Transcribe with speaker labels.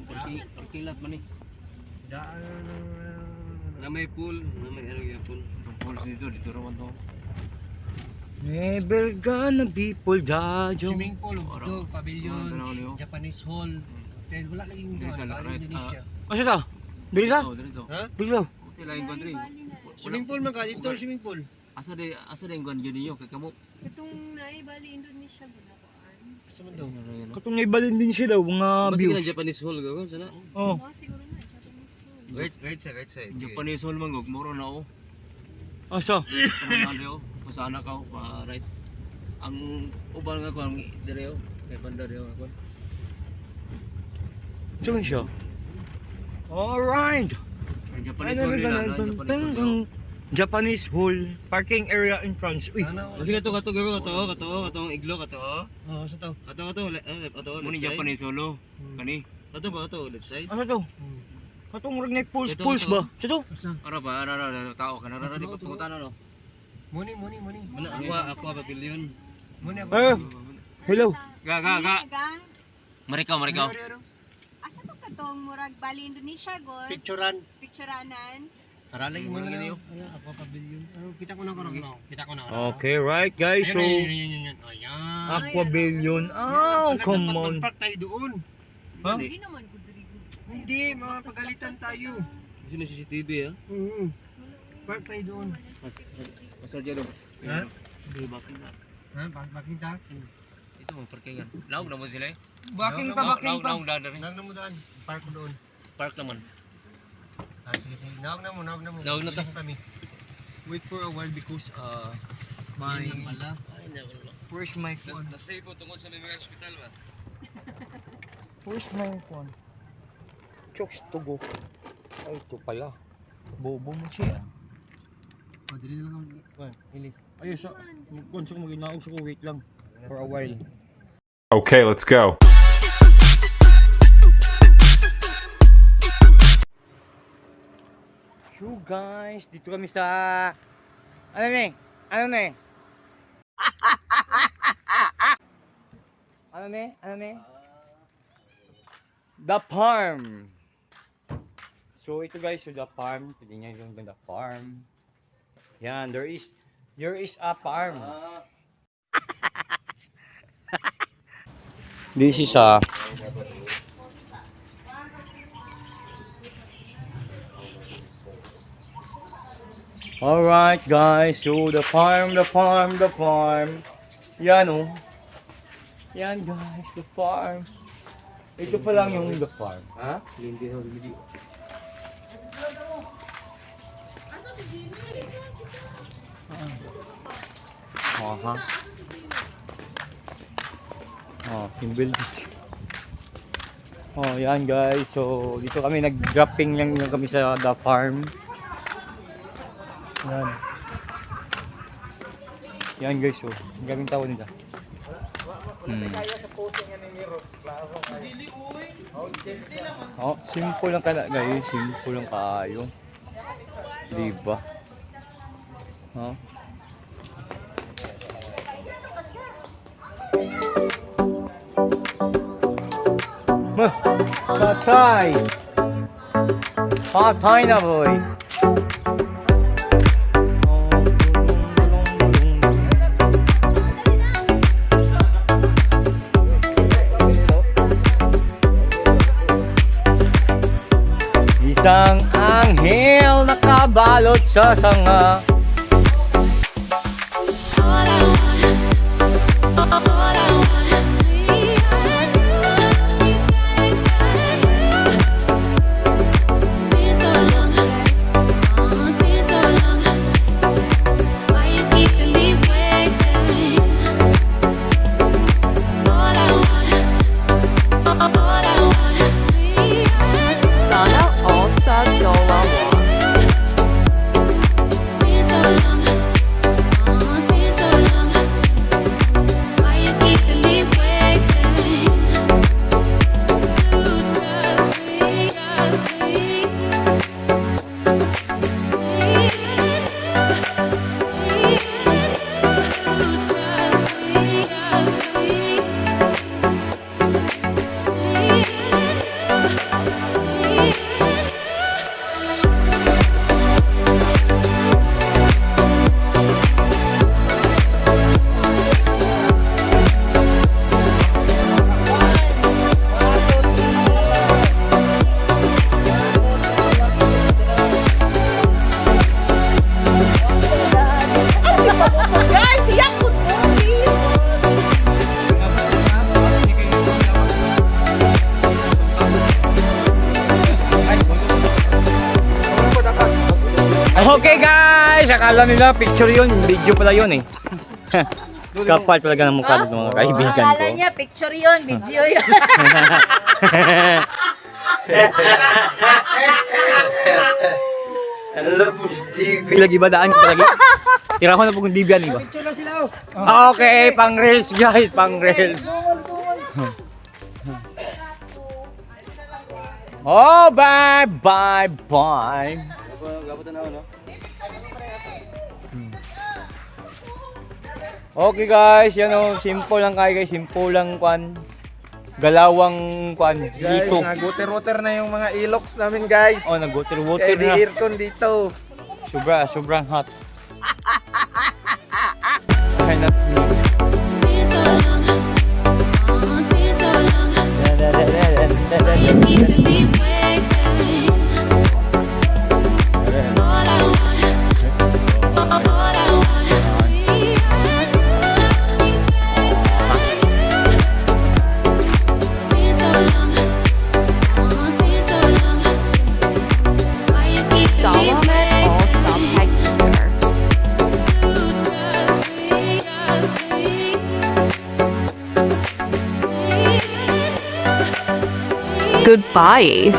Speaker 1: Parking lot man eh. Na may pool, na may area pool. Itong pool dito raman to.
Speaker 2: Never gonna be full jajo.
Speaker 3: Swimming pool, dog, pavilion, Japanese hall. Dahil wala laging doon, Bali, Indonesia.
Speaker 2: Asa ta? Dili ta?
Speaker 1: Dito.
Speaker 3: Ha?
Speaker 2: Dito.
Speaker 1: Hotel lain country.
Speaker 3: Swimming pool man ka, dito swimming pool.
Speaker 1: Asa yung guan yun niyo kay kamo.
Speaker 4: Katong naay Bali, Indonesia bunakuan.
Speaker 3: Sa man daw.
Speaker 2: Katong naibalin din sila mga
Speaker 1: Basta
Speaker 2: view.
Speaker 1: na Japanese hall gawon sana.
Speaker 2: Oh.
Speaker 4: Mga siguro na Japanese food.
Speaker 3: Right side.
Speaker 1: Japanese hall man gog moro na oh.
Speaker 2: Asa?
Speaker 1: Ano pasana ka pa right. Ang ubal nga ko ang direo kay banda direo ako.
Speaker 2: Saan siya? Alright.
Speaker 1: Japanese hall nila,
Speaker 2: Japanese hall parking area in France. Uy.
Speaker 1: Sige to katong iglo kato.
Speaker 3: Oh, sa to.
Speaker 1: Kato muni Japanese hall kani. Kato ba to left side?
Speaker 2: Ano to? Katong murag na pulse ba? Sa to?
Speaker 1: Ara ba tao ka na di papunta na no.
Speaker 3: Muni.
Speaker 1: Aqua pavilion.
Speaker 3: Muni ako.
Speaker 2: Hello.
Speaker 1: Ga. Marikaw.
Speaker 4: Asa to katong murag Bali, Indonesia god? Picturanan.
Speaker 3: Para lagi mo na niyo. Ako pavilion. Kita ko na.
Speaker 2: Okay, right guys. So
Speaker 3: Ayan.
Speaker 2: Aquabillion. Oh, come on.
Speaker 3: Park tayo doon.
Speaker 2: Ha?
Speaker 4: Hindi naman good ri good.
Speaker 3: Hindi, mapagalitan tayo.
Speaker 1: Sino CCTV ha?
Speaker 3: Park tayo doon.
Speaker 1: Pasal dia dong.
Speaker 3: Ha?
Speaker 1: Di baking na.
Speaker 3: Ha? Parking ta?
Speaker 1: Ito mo parkingan. Laog naman sila eh.
Speaker 2: Baking pa.
Speaker 1: Laog dadar eh.
Speaker 3: Naog na mo daan. Park mo doon.
Speaker 1: Park naman.
Speaker 3: Sige. Naog na mo.
Speaker 1: Naog na ta.
Speaker 2: Wait for a while because my where's my phone?
Speaker 1: Nasave ko tungkol sa Memorial Hospital ba?
Speaker 2: Where's my phone? Chokes to go. Ay, ito pala. Bobo mo siya.
Speaker 3: Dili na lang. Ilis.
Speaker 2: Ayos, kung saan maginaog sa wait lang for a while.
Speaker 5: Okay, let's go.
Speaker 2: So guys, dito kami sa ano ne? The farm. So ito guys, so the farm, pwede nyo yung the farm. Yan, there is a farm. This is a alright guys, so the farm. Yan oh. Yan guys, the farm. Ito pa lang yung the farm. Ha? Hindi na video. Aha. Kimbil. Yan guys. So, dito kami nag-dropping lang kami sa the farm. Yan. Yan guys, so, ang gaming tao nila. Simple lang kaya guys, simple lang kaayo. Diba? Patay na boy. Isang anghel nakabalot sa sanga. Okay guys, akala nila picture yun, video pala yun eh. Kapal talaga ng mukha ng mga kaibigan ko.
Speaker 6: Akala niya, picture yun, video yun.
Speaker 2: Lagi ba daan ko lagi? Tira ko na po kung dibian iba. Okay, pang reels guys, pang reels. Oh, bye, bye, bye. Okay guys, yan o, simple lang kayo guys, simple lang kwan. Galawang kwan
Speaker 7: Guys,
Speaker 2: dito.
Speaker 7: nag-water-water na yung mga iloks namin guys.
Speaker 2: Oh, nag-water-water
Speaker 7: Kaya
Speaker 2: na.
Speaker 7: may aircon dito.
Speaker 2: Sobrang hot. Ay, not
Speaker 8: Goodbye.